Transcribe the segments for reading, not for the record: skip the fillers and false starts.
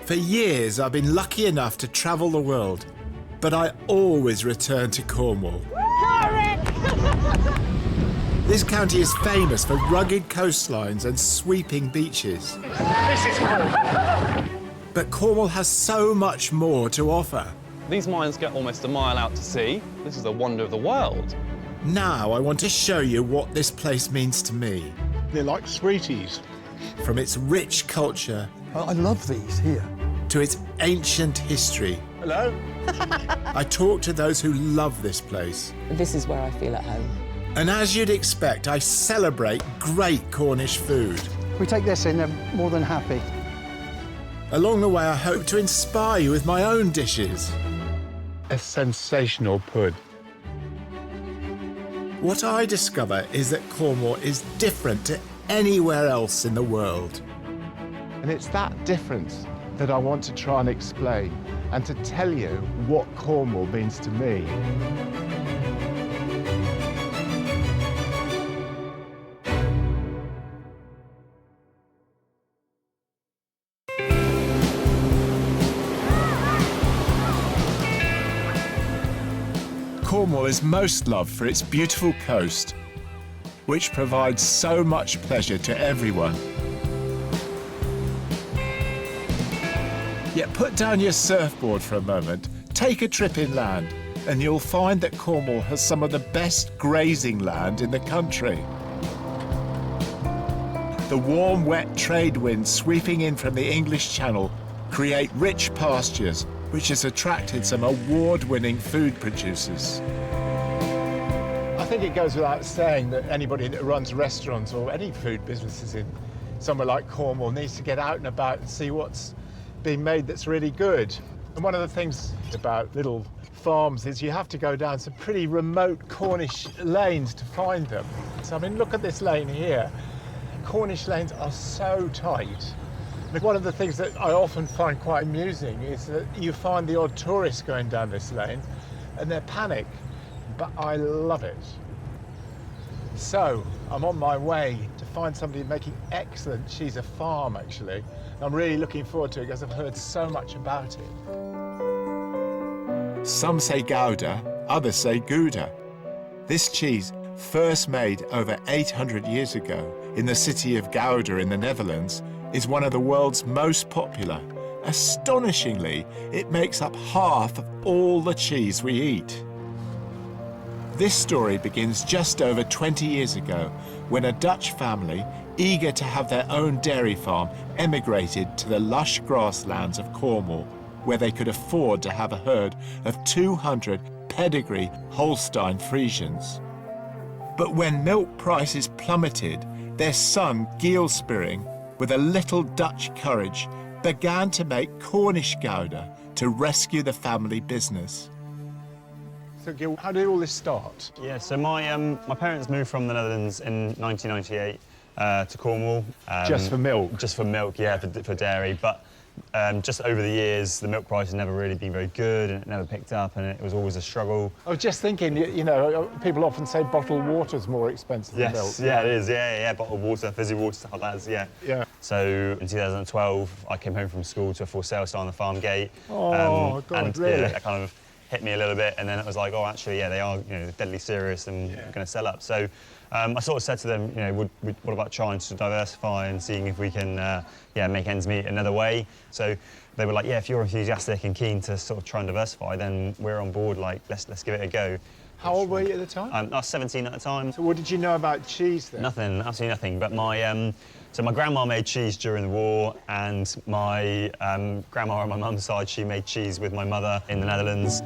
For years, I've been lucky enough to travel the world, but I always return to Cornwall. This county is famous for rugged coastlines and sweeping beaches. This is cool. But Cornwall has so much more to offer. These mines get almost a mile out to sea. This is a wonder of the world. Now I want to show you what this place means to me. They're like sweeties. From its rich culture I love these here. to its ancient history. Hello? I talk to those who love this place. This is where I feel at home. And as you'd expect, I celebrate great Cornish food. We take this in, they're more than happy. Along the way, I hope to inspire you with my own dishes. A sensational pud. What I discover is that Cornwall is different to anywhere else in the world. And it's that difference that I want to try and explain and to tell you what Cornwall means to me. Cornwall is most loved for its beautiful coast, which provides so much pleasure to everyone. Yet put down your surfboard for a moment, take a trip inland, and you'll find that Cornwall has some of the best grazing land in the country. The warm, wet trade winds sweeping in from the English Channel create rich pastures, which has attracted some award-winning food producers. I think it goes without saying that anybody that runs restaurants or any food businesses in somewhere like Cornwall needs to get out and about and see what's being made that's really good. And one of the things about little farms is you have to go down some pretty remote Cornish lanes to find them. So, I mean, look at this lane here. Cornish lanes are so tight. One of the things that I often find quite amusing is that you find the odd tourist going down this lane and they're panicked, but I love it. So I'm on my way to find somebody making excellent cheese, a farm actually. I'm really looking forward to it because I've heard so much about it. Some say Gouda, others say Gouda. This cheese, first made over 800 years ago in the city of Gouda in the Netherlands, is one of the world's most popular. Astonishingly, it makes up half of all the cheese we eat. This story begins just over 20 years ago when a Dutch family, eager to have their own dairy farm, emigrated to the lush grasslands of Cornwall, where they could afford to have a herd of 200 pedigree Holstein Friesians. But when milk prices plummeted, their son, Giel Spearing, with a little Dutch courage, began to make Cornish Gouda to rescue the family business. So, Gil, how did all this start? Yeah, so my parents moved from the Netherlands in 1998 to Cornwall. Just for milk? Just for milk, yeah, for dairy. But just over the years, the milk price has never really been very good and it never picked up and it was always a struggle. I was just thinking, you know, people often say bottled water's more expensive than milk. Yes, yeah, it is, yeah, bottled water, fizzy water, stuff like that, yeah. Yeah. So in 2012, I came home from school to a for sale sign on the farm gate. Oh, God, and, really? Yeah, that kind of hit me a little bit, and then it was like, oh, actually, yeah, they are, you know, deadly serious and going to sell up. So I sort of said to them, you know, what about trying to diversify and seeing if we can, yeah, make ends meet another way? So they were like, yeah, if you're enthusiastic and keen to sort of try and diversify, then we're on board. Like, let's give it a go. How old were you at the time? I was 17 at the time. So what did you know about cheese then? Nothing, absolutely nothing. But my so my grandma made cheese during the war, and my grandma on my mum's side, she made cheese with my mother in the Netherlands.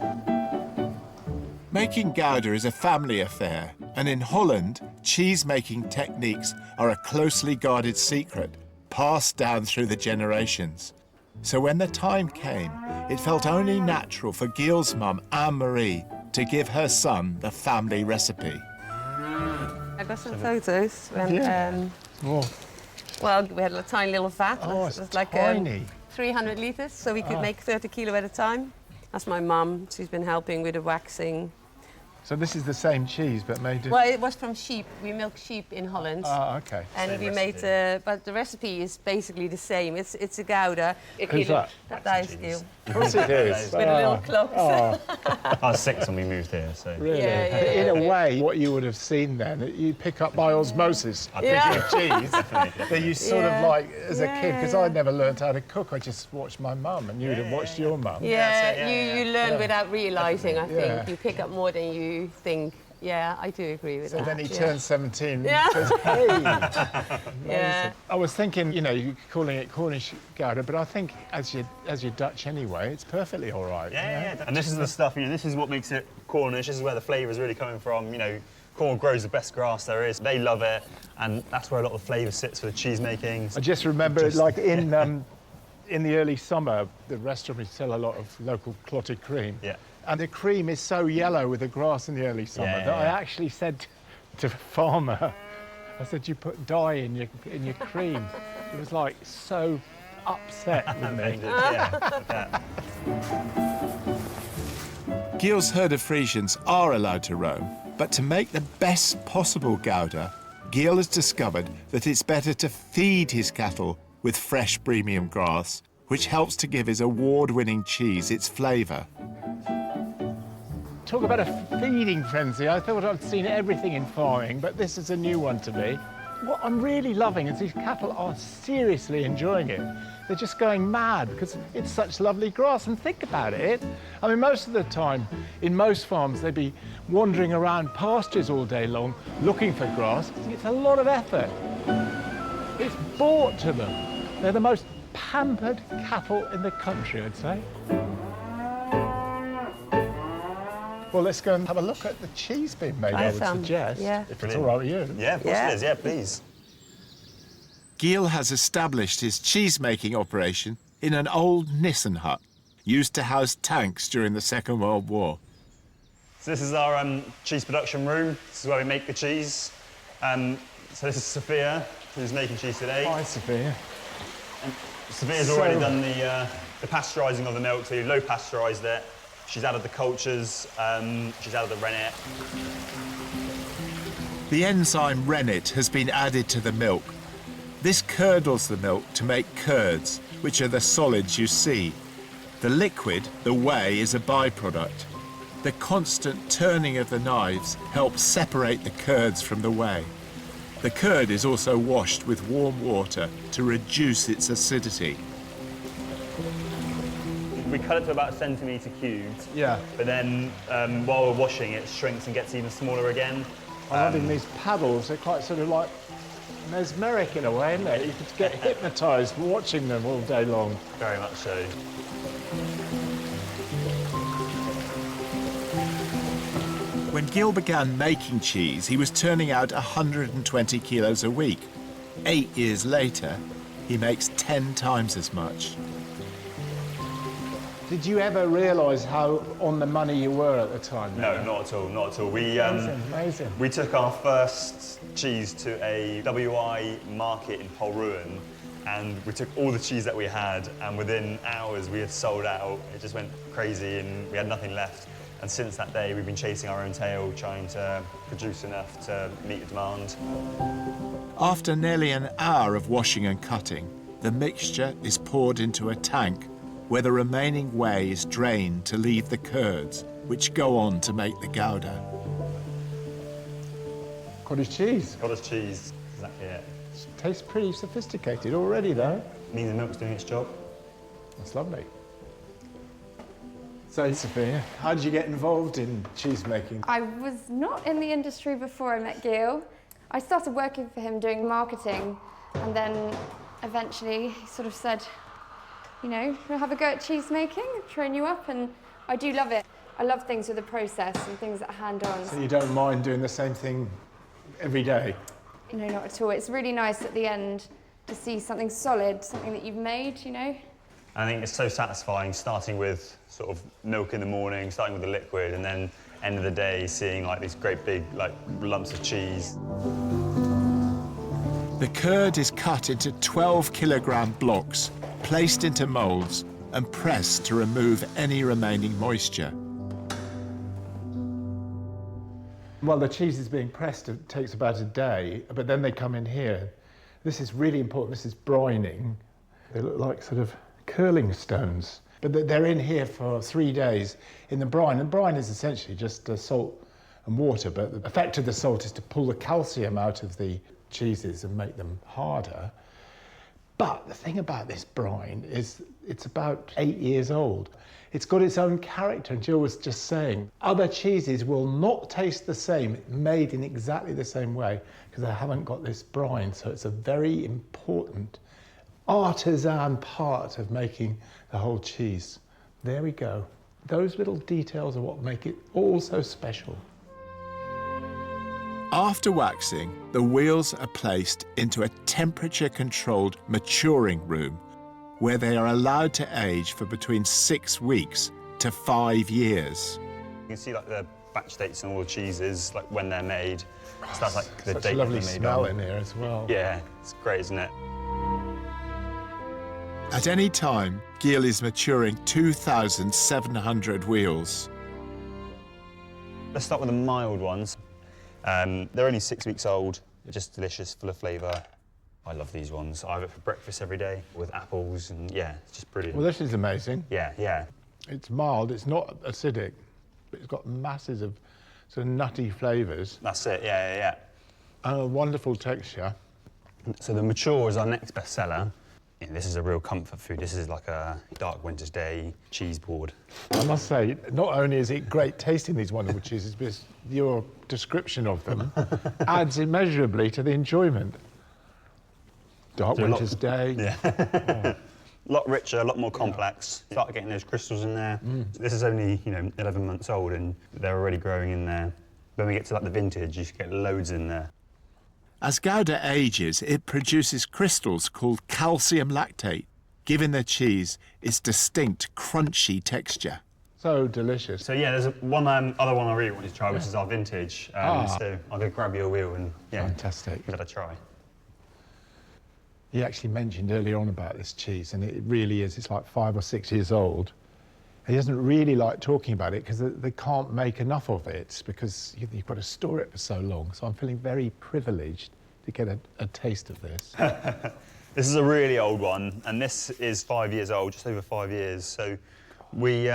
Making Gouda is a family affair, and in Holland, cheese-making techniques are a closely guarded secret, passed down through the generations. So when the time came, it felt only natural for Giel's mum, Anne-Marie, to give her son the family recipe. I got some photos when, well, we had a tiny little vat. Oh, it was it's like tiny. 300 litres, so we could make 30 kilo at a time. That's my mum. She's been helping with the waxing, So this is the same cheese, but made of... Well, it was from sheep. We milk sheep in Holland. Ah, okay. And we made, but the recipe is basically the same. It's a Gouda. Who's that? That's Gil. Of course it is. With a little clock. I was 6 when we moved here, so... Really? Yeah, In a way, what you would have seen then, you pick up by osmosis. I think cheese. That you sort of like, as a kid, because I'd never learned how to cook, I just watched my mum, and you'd have watched your mum. You learn without realising, I think. You pick up more than you think. Yeah, I do agree with that. So then he turns 17 Yeah. and says, hey! Yeah. I was thinking, you know, you're calling it Cornish Gouda, but I think as you're Dutch anyway, it's perfectly all right. Yeah. And this is the stuff, you know, this is what makes it Cornish. This is where the flavour is really coming from. You know, Cornwall grows the best grass there is. They love it, and that's where a lot of the flavour sits for the cheese making. I just remember, like in the early summer, the restaurant would sell a lot of local clotted cream. Yeah. And the cream is so yellow with the grass in the early summer that I actually said to the farmer, I said, you put dye in your cream. He was like so upset with me. Gil's herd of Friesians are allowed to roam, but to make the best possible Gouda, Gil has discovered that it's better to feed his cattle with fresh premium grass, which helps to give his award-winning cheese its flavour. Talk about a feeding frenzy. I thought I'd seen everything in farming, but this is a new one to me. What I'm really loving is these cattle are seriously enjoying it. They're just going mad because it's such lovely grass. And think about it. I mean, most of the time, in most farms, they'd be wandering around pastures all day long looking for grass. It's a lot of effort. It's brought to them. They're the most pampered cattle in the country, I'd say. Well, let's go and have a look at the cheese being made, I would suggest. Yeah. If it's all right with you. Yeah, of course it is. Yeah, please. Gil has established his cheese-making operation in an old Nissen hut, used to house tanks during the Second World War. So this is our cheese production room. This is where we make the cheese. So this is Sophia, who's making cheese today. Hi, Sophia. And Sophia's already done the pasteurising of the milk, so you low pasteurised it. She's added the cultures, she's added the rennet. The enzyme rennet has been added to the milk. This curdles the milk to make curds, which are the solids you see. The liquid, the whey, is a byproduct. The constant turning of the knives helps separate the curds from the whey. The curd is also washed with warm water to reduce its acidity. We cut it to about 1 centimetre cubed. Yeah. But then while we're washing it, shrinks and gets even smaller again. I'm loving these paddles. They're quite sort of like mesmeric in a way, aren't they? You could get hypnotised watching them all day long. Very much so. When Gil began making cheese, he was turning out 120 kilos a week. 8 years later, he makes 10 times as much. Did you ever realise how on the money you were at the time? No, not at all, not at all. Amazing. We took our first cheese to a WI market in Polruan, and we took all the cheese that we had, and within hours we had sold out. It just went crazy and we had nothing left. And since that day, we've been chasing our own tail, trying to produce enough to meet the demand. After nearly an hour of washing and cutting, the mixture is poured into a tank where the remaining whey is drained to leave the curds, which go on to make the Gouda. Cottage cheese. Cottage cheese, exactly it. Tastes pretty sophisticated already, though. Means the milk's doing its job. That's lovely. So, Sophia, how did you get involved in cheese making? I was not in the industry before I met Gil. I started working for him doing marketing, and then eventually he sort of said, you know, we'll have a go at cheese making, train you up, and I do love it. I love things with the process and things that are hand-on. So you don't mind doing the same thing every day? No, not at all. It's really nice at the end to see something solid, something that you've made, you know. I think it's so satisfying starting with sort of milk in the morning, starting with the liquid, and then end of the day seeing like these great big like lumps of cheese. The curd is cut into 12-kilogram blocks, placed into moulds and pressed to remove any remaining moisture. Well, the cheese is being pressed, it takes about a day, but then they come in here. This is really important, this is brining. They look like sort of curling stones. But they're in here for 3 days in the brine, and brine is essentially just salt and water, but the effect of the salt is to pull the calcium out of the cheeses and make them harder. But the thing about this brine is it's about 8 years old. It's got its own character, and Jill was just saying, other cheeses will not taste the same, made in exactly the same way, because they haven't got this brine. So it's a very important artisan part of making the whole cheese. There we go. Those little details are what make it all so special. After waxing, the wheels are placed into a temperature-controlled maturing room where they are allowed to age for between 6 weeks to 5 years. You can see like the batch dates on all the cheeses, like when they're made. So that's like the Such date a lovely that they're made smell on. in here as well. Yeah, it's great, isn't it? At any time, Geel is maturing 2,700 wheels. Let's start with the mild ones. They're only 6 weeks old. They're just delicious, full of flavour. I love these ones. I have it for breakfast every day with apples, and yeah, it's just brilliant. Well, this is amazing. Yeah, yeah. It's mild, it's not acidic, but it's got masses of sort of nutty flavours That's it, yeah, yeah, yeah. and a wonderful texture. So the mature is our next bestseller. Yeah, this is a real comfort food. This is like a dark winter's day cheese board. I must say, not only is it great tasting these wonderful cheeses, but your description of them adds immeasurably to the enjoyment. Dark winter's day. Yeah. A lot richer, a lot more complex. Start getting those crystals in there. This is only, 11 months old, and they're already growing in there. When we get to like the vintage, you should get loads in there. As Gouda ages, it produces crystals called calcium lactate, giving the cheese its distinct crunchy texture. So delicious. So yeah, there's other one I really want you to try, which is our vintage. So I'll go grab your wheel and Fantastic. give it a try. He actually mentioned earlier on about this cheese, and it really is. It's like 5 or 6 years old. He doesn't really like talking about it because they can't make enough of it because you've got to store it for so long. So I'm feeling very privileged to get a taste of this. This is a really old one, and this is 5 years old, just over 5 years. So we,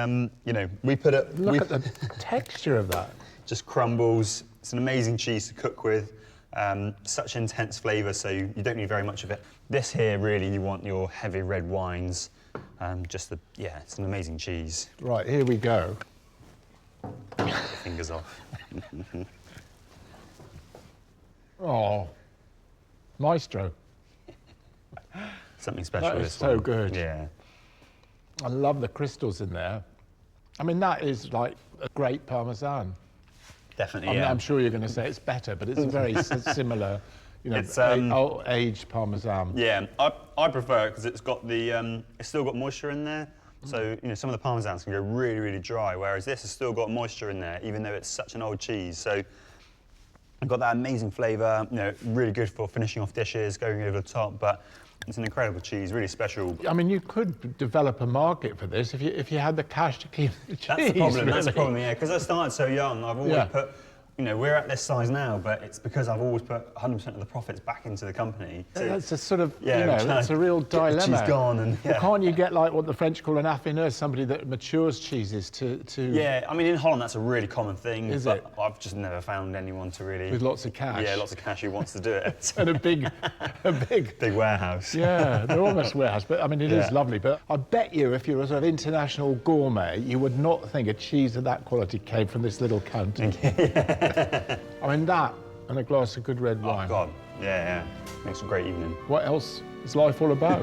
we put it. Look at the texture of that. Just crumbles. It's an amazing cheese to cook with. Such intense flavour, so you don't need very much of it. This here, really, you want your heavy red wines. It's an amazing cheese. Right, here we go. Fingers off. Oh, maestro. Something special. That is this so one. good. Yeah. I love the crystals in there. I mean, that is like a great Parmesan. Definitely, I mean, yeah. I'm sure you're going to say it's better, but it's very similar, It's, aged Parmesan. Yeah, I prefer it because it's got the, it's still got moisture in there. So, some of the Parmesans can go really, really dry, whereas this has still got moisture in there, even though it's such an old cheese. So, I've got that amazing flavour, really good for finishing off dishes, going over the top, but it's an incredible cheese, really special. I mean, you could develop a market for this if you had the cash to keep the cheese. That's the problem, really. that's the problem, yeah, because I started so young, I've always put, we're at this size now, but it's because I've always put 100% of the profits back into the company. So, That's a sort of, yeah, that's a real dilemma. She's gone, and Well, can't you get like what the French call an affineur, somebody that matures cheeses to... Yeah, I mean, in Holland, that's a really common thing. Is but it? I've just never found anyone to really... With lots of cash. Yeah, lots of cash who wants to do it. And a big... Big warehouse. Yeah, they're almost warehouse, but I mean, it is Yeah. lovely. But I bet you, if you're a sort of international gourmet, you would not think a cheese of that quality came from this little county. I mean, that and a glass of good red Oh, wine. God. Yeah, yeah. Makes a great evening. What else is life all about?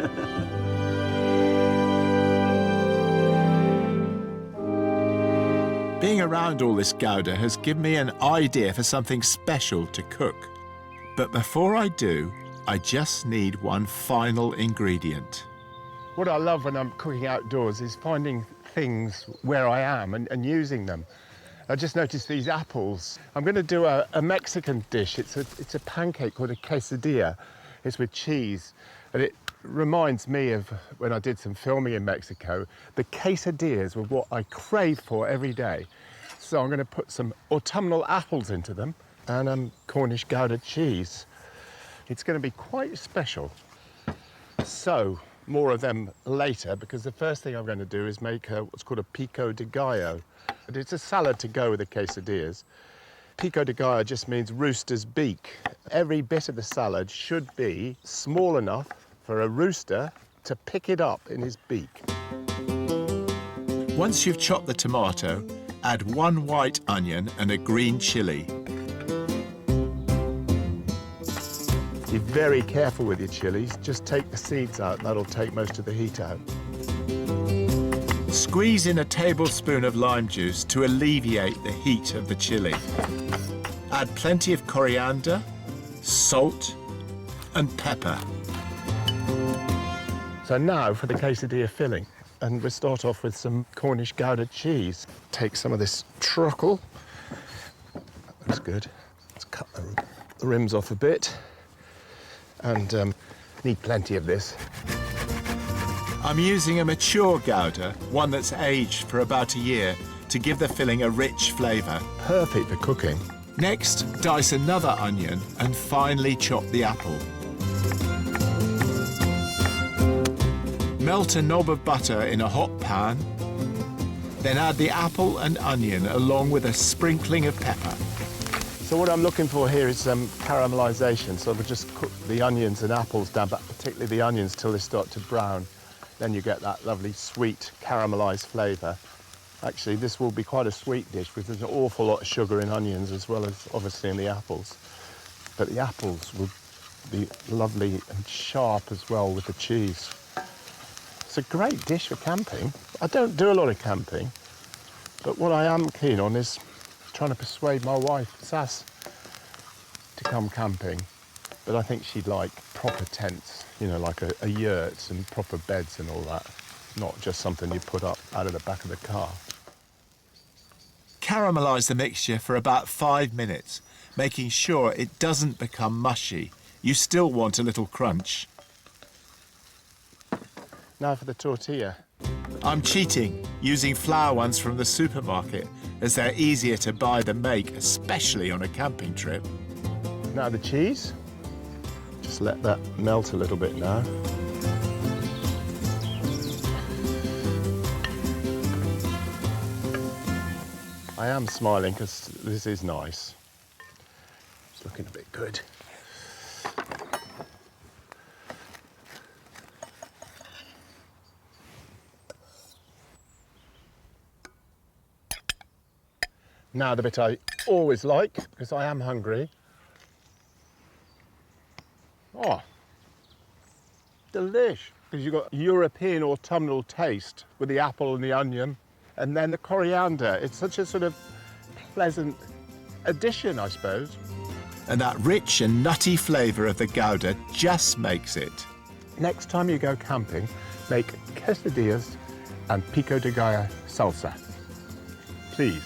Being around all this Gouda has given me an idea for something special to cook. But before I do, I just need one final ingredient. What I love when I'm cooking outdoors is finding things where I am and using them. I just noticed these apples. I'm going to do a Mexican dish. It's a pancake called a quesadilla. It's with cheese. And it reminds me of when I did some filming in Mexico. The quesadillas were what I crave for every day. So I'm going to put some autumnal apples into them and Cornish Gouda cheese. It's going to be quite special. So, more of them later, because the first thing I'm going to do is make what's called a pico de gallo. It's a salad to go with the quesadillas. Pico de gallo just means rooster's beak. Every bit of the salad should be small enough for a rooster to pick it up in his beak. Once you've chopped the tomato, add 1 white onion and a green chilli. Be very careful with your chilies. Just take the seeds out. That'll take most of the heat out. Squeeze in a tablespoon of lime juice to alleviate the heat of the chili. Add plenty of coriander, salt, and pepper. So now for the quesadilla filling. And we'll start off with some Cornish Gouda cheese. Take some of this truffle. That looks good. Let's cut the rims off a bit. And need plenty of this. I'm using a mature Gouda, one that's aged for about a year, to give the filling a rich flavour. Perfect for cooking. Next, dice another onion and finely chop the apple. Melt a knob of butter in a hot pan, then add the apple and onion along with a sprinkling of pepper. So what I'm looking for here is caramelisation. So we'll just cook the onions and apples down, but particularly the onions till they start to brown. Then you get that lovely sweet caramelised flavour. Actually, this will be quite a sweet dish because there's an awful lot of sugar in onions as well as obviously in the apples. But the apples will be lovely and sharp as well with the cheese. It's a great dish for camping. I don't do a lot of camping, but what I am keen on is trying to persuade my wife, Sass, to come camping. But I think she'd like proper tents, you know, like a yurt and proper beds and all that, not just something you put up out of the back of the car. Caramelise the mixture for about 5 minutes, making sure it doesn't become mushy. You still want a little crunch. Now for the tortilla. I'm cheating, using flour ones from the supermarket, as they're easier to buy than make, especially on a camping trip. Now the cheese. Just let that melt a little bit now. I am smiling because this is nice. It's looking a bit good. Now the bit I always like, because I am hungry. Oh, delish. Because you've got European autumnal taste with the apple and the onion, and then the coriander. It's such a sort of pleasant addition, I suppose. And that rich and nutty flavour of the Gouda just makes it. Next time you go camping, make quesadillas and pico de gallo salsa. Please.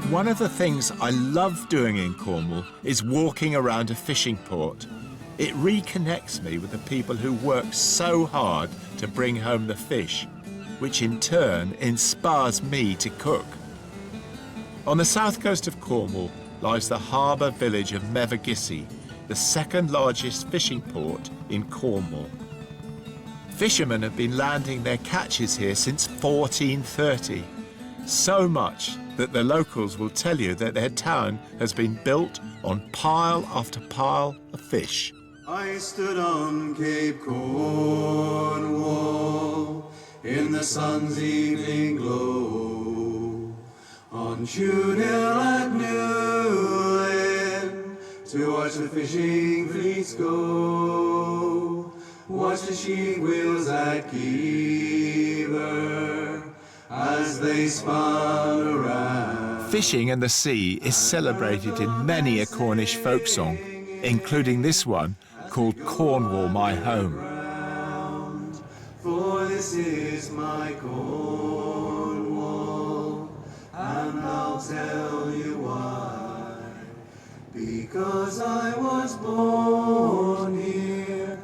One of the things I love doing in Cornwall is walking around a fishing port. It reconnects me with the people who work so hard to bring home the fish, which in turn inspires me to cook. On the south coast of Cornwall lies the harbour village of Mevagissey, the second largest fishing port in Cornwall. Fishermen have been landing their catches here since 1430, so much that the locals will tell you that their town has been built on pile after pile of fish. I stood on Cape Cornwall in the sun's evening glow, on Tune Hill at Newlyn, to watch the fishing fleets go, watch the sheet wheels at Geever as they spun around. Fishing and the sea is celebrated in many a Cornish folk song, including this one called Cornwall My Home. For this is my Cornwall, and I'll tell you why. 'cause I was born here,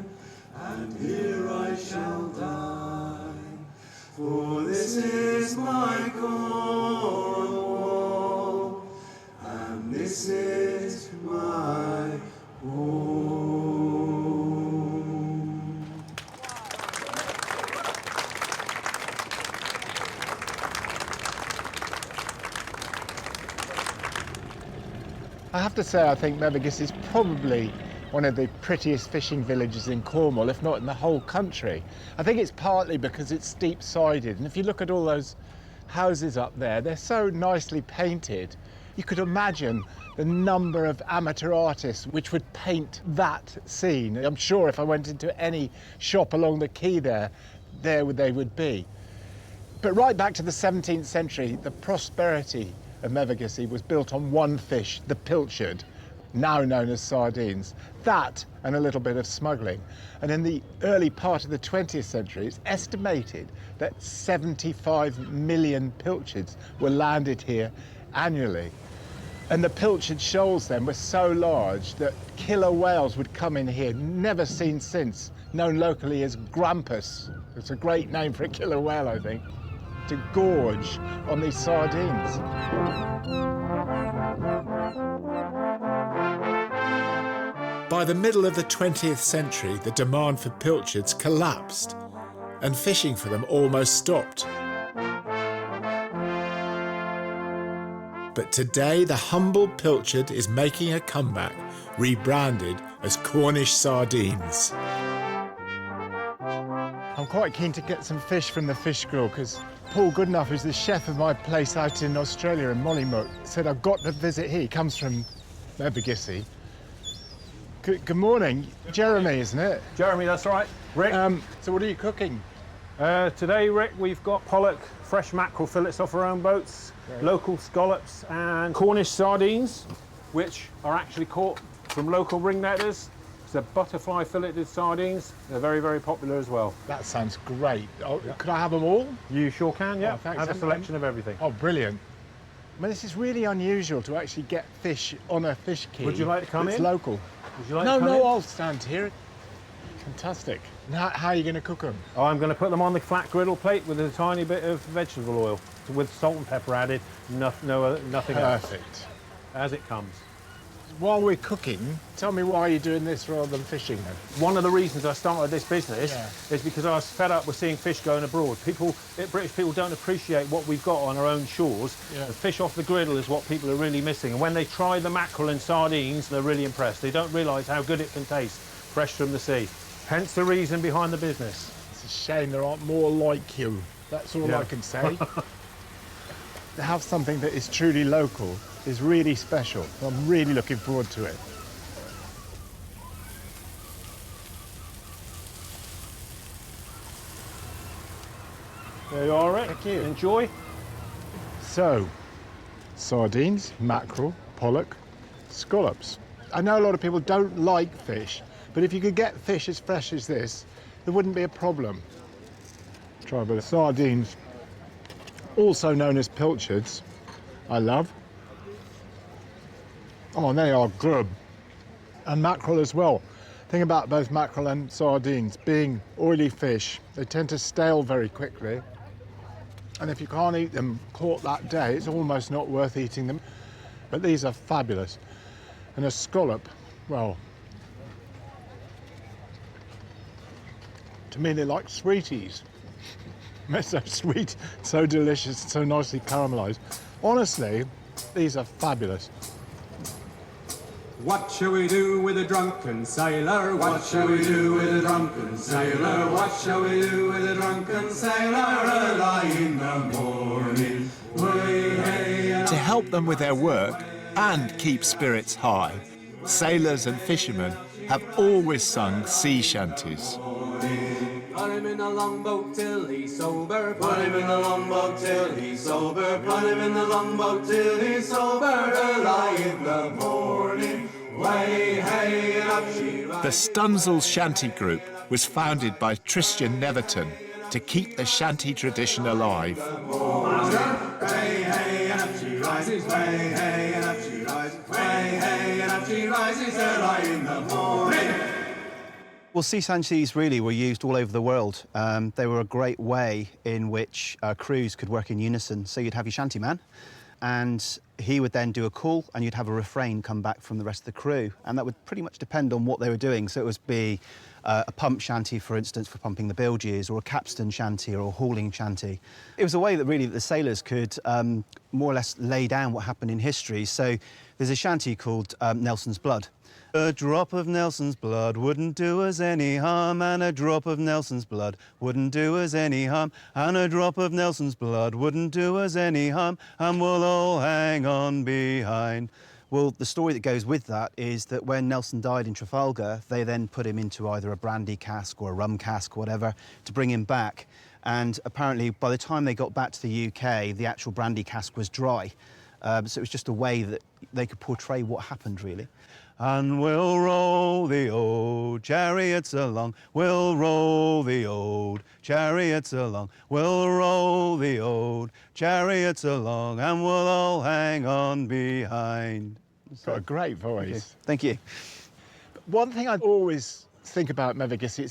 and here I shall die. For this is my Cornwall, and this is my home. I have to say, I think Mevagissey is probably one of the prettiest fishing villages in Cornwall, if not in the whole country. I think it's partly because it's steep-sided, and if you look at all those houses up there, they're so nicely painted. You could imagine the number of amateur artists which would paint that scene. I'm sure if I went into any shop along the quay there they would be. But right back to the 17th century, the prosperity of Mevagissey was built on one fish, the pilchard, now known as sardines. That and a little bit of smuggling. And in the early part of the 20th century, it's estimated that 75 million pilchards were landed here annually. And the pilchard shoals then were so large that killer whales would come in here, never seen since, known locally as grampus. It's a great name for a killer whale, I think, to gorge on these sardines. By the middle of the 20th century, the demand for pilchards collapsed and fishing for them almost stopped. But today, the humble pilchard is making a comeback, rebranded as Cornish sardines. I'm quite keen to get some fish from the fish grill because Paul Goodenough, who's the chef of my place out in Australia in Mollymook, said I've got to visit here. He comes from Mevagissey. Good morning. Jeremy, isn't it? Jeremy, that's right. Rick. So what are you cooking? Today, Rick, we've got pollock, fresh mackerel fillets off our own boats, local scallops and Cornish sardines, which are actually caught from local ringnetters. They're butterfly filleted sardines. They're very, very popular as well. That sounds great. Oh, yeah. Could I have them all? You sure can, yeah. Oh, thanks. Have a selection of everything. Oh, brilliant. I mean, this is really unusual to actually get fish on a fish quay. Would you like to come It's in? local. Would you like to come in? No, I'll stand here. Fantastic. Now, how are you going to cook them? Oh, I'm going to put them on the flat griddle plate with a tiny bit of vegetable oil with salt and pepper added, nothing else. Perfect. As it comes. While we're cooking, tell me why you're doing this rather than fishing then. One of the reasons I started this business is because I was fed up with seeing fish going abroad. British people don't appreciate what we've got on our own shores. Yeah. The fish off the griddle is what people are really missing. And when they try the mackerel and sardines, they're really impressed. They don't realise how good it can taste, fresh from the sea. Hence the reason behind the business. It's a shame there aren't more like you. That's all I can say. To have something that is truly local is really special. I'm really looking forward to it. There you are, Rick. Thank you. Enjoy. So, sardines, mackerel, pollock, scallops. I know a lot of people don't like fish, but if you could get fish as fresh as this, there wouldn't be a problem. Try a bit of sardines, also known as pilchards, I love. Oh, and they are good. And mackerel as well. Thing about both mackerel and sardines, being oily fish, they tend to stale very quickly. And if you can't eat them caught that day, it's almost not worth eating them. But these are fabulous. And a scallop, well, to me they're like sweeties. They're so sweet, so delicious, so nicely caramelised. Honestly, these are fabulous. What shall we do with a drunken sailor? What shall we do with a drunken sailor? What shall we do with a drunken sailor? Early in the morning. Way, hey, To help them with their work and keep spirits high, sailors and fishermen have always sung sea shanties. Put him in the longboat till he's sober. Put him in the longboat till he's sober. Put him in the longboat till he's sober. Early in the morning. Way, hey, and up she rides. The Stunsel Shanty Group was founded by Tristan Netherton to keep the shanty tradition alive. Way, hey, and up she rises. Way, hey, and up she rises. Way, hey, and up she he rises early in the morning. Well, sea shanties really were used all over the world. They were a great way in which crews could work in unison. So you'd have your shanty man, and he would then do a call, and you'd have a refrain come back from the rest of the crew. And that would pretty much depend on what they were doing. So it would be a pump shanty, for instance, for pumping the bilges, or a capstan shanty, or a hauling shanty. It was a way that really the sailors could more or less lay down what happened in history. So there's a shanty called Nelson's Blood. A drop of Nelson's blood wouldn't do us any harm, and a drop of Nelson's blood wouldn't do us any harm, and a drop of Nelson's blood wouldn't do us any harm, and we'll all hang on behind. Well, the story that goes with that is that when Nelson died in Trafalgar, they then put him into either a brandy cask or a rum cask or whatever to bring him back. And apparently, by the time they got back to the UK, the actual brandy cask was dry. So it was just a way that they could portray what happened, really. And we'll roll the old chariots along, we'll roll the old chariots along, we'll roll the old chariots along, and we'll all hang on behind. Got a great voice. Thank you. One thing I always think about Mevagissey,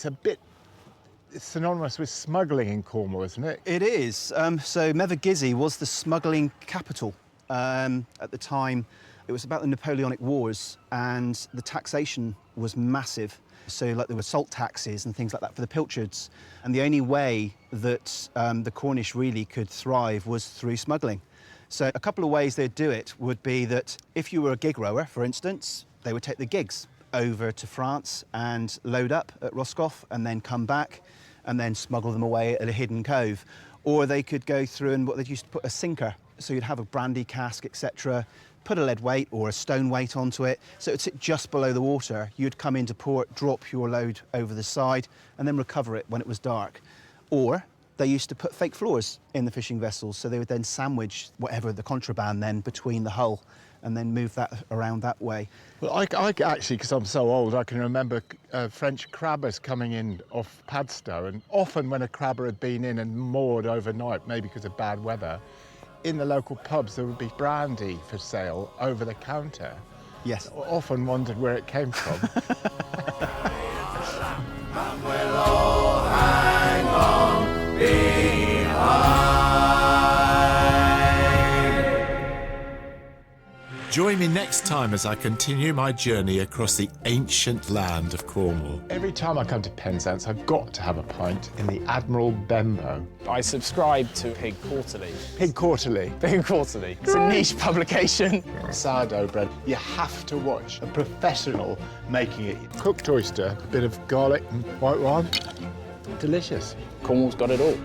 it's synonymous with smuggling in Cornwall, isn't it? It is. So Mevagissey was the smuggling capital at the time. It was about the Napoleonic Wars, and the taxation was massive. So like there were salt taxes and things like that for the pilchards. And the only way that the Cornish really could thrive was through smuggling. So a couple of ways they'd do it would be that if you were a gig rower, for instance, they would take the gigs over to France and load up at Roscoff and then come back and then smuggle them away at a hidden cove. Or they could go through and what they used to put a sinker. So you'd have a brandy cask, etc., put a lead weight or a stone weight onto it, so it'd sit just below the water. You'd come into port, drop your load over the side, and then recover it when it was dark. Or they used to put fake floors in the fishing vessels, so they would then sandwich whatever the contraband then between the hull and then move that around that way. Well, I actually, because I'm so old, I can remember French crabbers coming in off Padstow, and often when a crabber had been in and moored overnight, maybe because of bad weather, in the local pubs there would be brandy for sale over the counter. Yes. I often wondered where it came from. We'll all hang on behind. Join me next time as I continue my journey across the ancient land of Cornwall. Every time I come to Penzance, I've got to have a pint in the Admiral Benbow. I subscribe to Pig Quarterly. Pig Quarterly. Pig Quarterly. It's a niche publication. Sourdough bread. You have to watch a professional making it. Cooked oyster, a bit of garlic and white wine. Delicious. Cornwall's got it all.